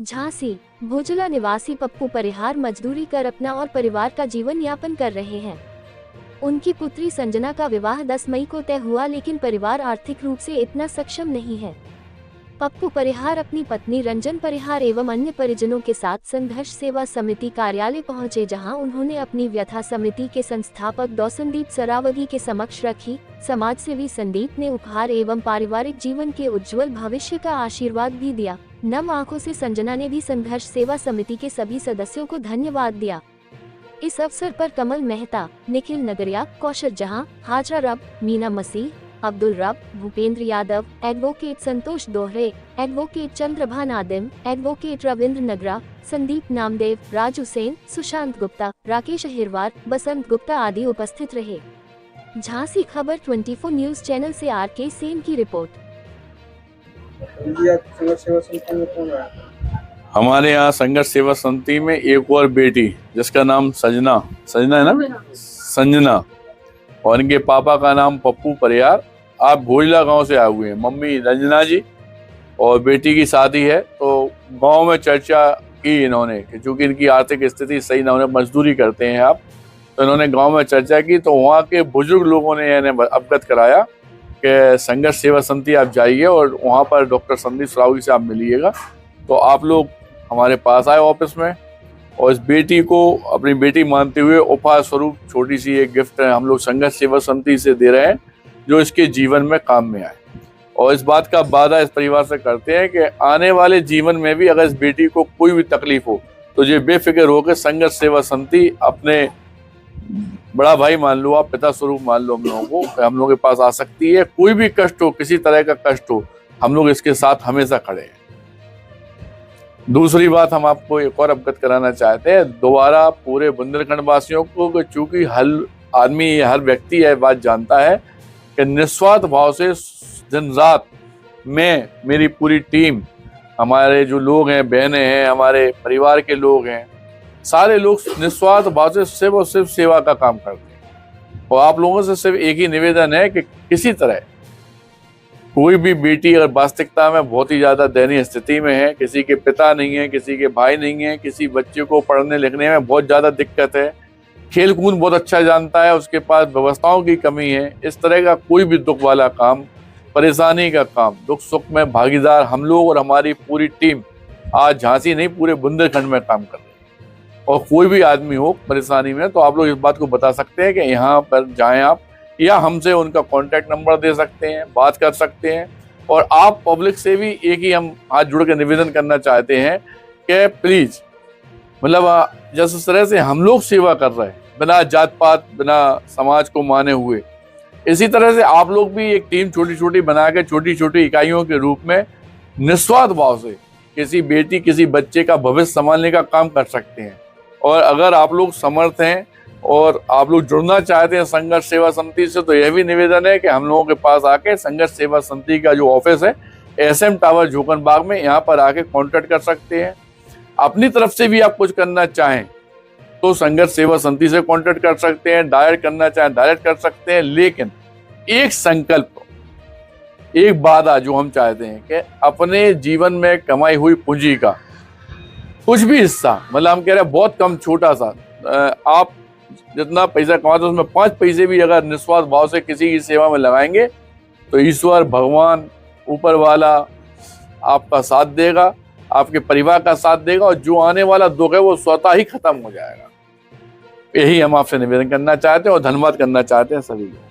झांसी भोजला निवासी पप्पू परिहार मजदूरी कर अपना और परिवार का जीवन यापन कर रहे हैं। उनकी पुत्री संजना का विवाह 10 मई को तय हुआ, लेकिन परिवार आर्थिक रूप से इतना सक्षम नहीं है। पप्पू परिहार अपनी पत्नी रंजन परिहार एवं अन्य परिजनों के साथ संघर्ष सेवा समिति कार्यालय पहुंचे, जहां उन्होंने अपनी व्यथा समिति के संस्थापक डॉ संदीप सरावगी के समक्ष रखी। समाजसेवी संदीप ने उपहार एवं पारिवारिक जीवन के उज्जवल भविष्य का आशीर्वाद भी दिया। नम आंखों से संजना ने भी संघर्ष सेवा समिति के सभी सदस्यों को धन्यवाद दिया। इस अवसर पर कमल मेहता, निखिल नगरिया, कौशल जहां, हाजरा रब, मीना मसीह, अब्दुल रब, भूपेंद्र यादव, एडवोकेट संतोष दोहरे, एडवोकेट चंद्रभा नादिम, एडवोकेट रविंद्र नगरा, संदीप नामदेव, राजू सेन, सुशांत गुप्ता, राकेश अहिरवार, बसंत गुप्ता आदि उपस्थित रहे। झांसी खबर 24 न्यूज चैनल से RK सेन की रिपोर्ट। हमारे यहाँ संघर्ष सेवा समिति में एक और बेटी जिसका नाम संजना है ना, संजना, और इनके पापा का नाम पप्पू परिहार। आप भोजला गांव से आए हुए हैं। मम्मी रंजना जी और बेटी की शादी है, तो गांव में चर्चा की इन्होंने कि चूंकि इनकी आर्थिक स्थिति सही ना, उन्हें मजदूरी करते हैं आप, तो इन्होंने गांव में चर्चा की। तो वहाँ के बुजुर्ग लोगों ने इन्हें अवगत कराया कि संघर्ष सेवा समिति आप जाइए और वहाँ पर डॉक्टर संदीप सरावगी से आप मिलिएगा। तो आप लोग हमारे पास आए ऑफिस में, और इस बेटी को अपनी बेटी मानते हुए उपहार स्वरूप छोटी सी एक गिफ्ट हम लोग संघर्ष सेवा समिति से दे रहे हैं, जो इसके जीवन में काम में आए। और इस बात का वादा इस परिवार से करते हैं कि आने वाले जीवन में भी अगर इस बेटी को कोई भी तकलीफ हो तो ये बेफिक्र होकर संघर्ष सेवा समिति अपने बड़ा भाई मान लो, आप पिता स्वरूप मान लो, हम लोगों को, हम लोगों के पास आ सकती है। कोई भी कष्ट हो, किसी तरह का कष्ट हो, हम लोग इसके साथ हमेशा खड़े हैं। दूसरी बात हम आपको एक और अवगत कराना चाहते हैं दोबारा पूरे बुंदेलखंड वासियों को, चूंकि हर आदमी, हर व्यक्ति यह बात जानता है कि निस्वार्थ भाव से दिन रात में मेरी पूरी टीम, हमारे जो लोग हैं, बहनें हैं, हमारे परिवार के लोग हैं, सारे लोग निस्वार्थ भाव से सिर्फ और सिर्फ सेवा का काम करते हैं। और आप लोगों से सिर्फ एक ही निवेदन है कि किसी तरह कोई भी बेटी अगर वास्तविकता में बहुत ही ज्यादा दयनीय स्थिति में है, किसी के पिता नहीं है, किसी के भाई नहीं है, किसी बच्चे को पढ़ने लिखने में बहुत ज्यादा दिक्कत है, खेल कूद बहुत अच्छा जानता है, उसके पास व्यवस्थाओं की कमी है, इस तरह का कोई भी दुख वाला काम, परेशानी का काम, दुख सुख में भागीदार हम लोग और हमारी पूरी टीम आज झांसी नहीं पूरे बुंदेलखंड में काम कर रहे हैं। और कोई भी आदमी हो परेशानी में, तो आप लोग इस बात को बता सकते हैं कि यहाँ पर जाएं आप, या हमसे उनका कॉन्टैक्ट नंबर दे सकते हैं, बात कर सकते हैं। और आप पब्लिक से भी एक ही हम हाथ जोड़ के निवेदन करना चाहते हैं कि प्लीज, मतलब जिस तरह से हम लोग सेवा कर रहे हैं बिना जात पात, बिना समाज को माने हुए, इसी तरह से आप लोग भी एक टीम छोटी छोटी बना के छोटी छोटी इकाइयों के रूप में निस्वार्थ भाव से किसी बेटी, किसी बच्चे का भविष्य संभालने का काम कर सकते हैं। और अगर आप लोग समर्थ हैं और आप लोग जुड़ना चाहते हैं संघर्ष सेवा समिति से, तो यह भी निवेदन है कि हम लोगों के पास आके संघर्ष सेवा समिति का जो ऑफिस है SM टावर झोकन बाग में, यहाँ पर आके कांटेक्ट कर सकते हैं। अपनी तरफ से भी आप कुछ करना चाहें तो संघर्ष सेवा समिति से कांटेक्ट कर सकते हैं, डायरेक्ट करना चाहें डायरेक्ट कर सकते हैं। लेकिन एक संकल्प, एक वादा जो हम चाहते हैं कि अपने जीवन में कमाई हुई पूंजी का कुछ भी हिस्सा, मतलब हम कह रहे हैं बहुत कम, छोटा सा, आप जितना पैसा कमाते हैं उसमें 5 पैसे भी अगर निस्वार्थ भाव से किसी की सेवा में लगाएंगे तो ईश्वर, भगवान, ऊपर वाला आपका साथ देगा, आपके परिवार का साथ देगा, और जो आने वाला दुख है वो स्वतः ही खत्म हो जाएगा। यही हम आपसे निवेदन करना चाहते हैं और धन्यवाद करना चाहते हैं सभी को।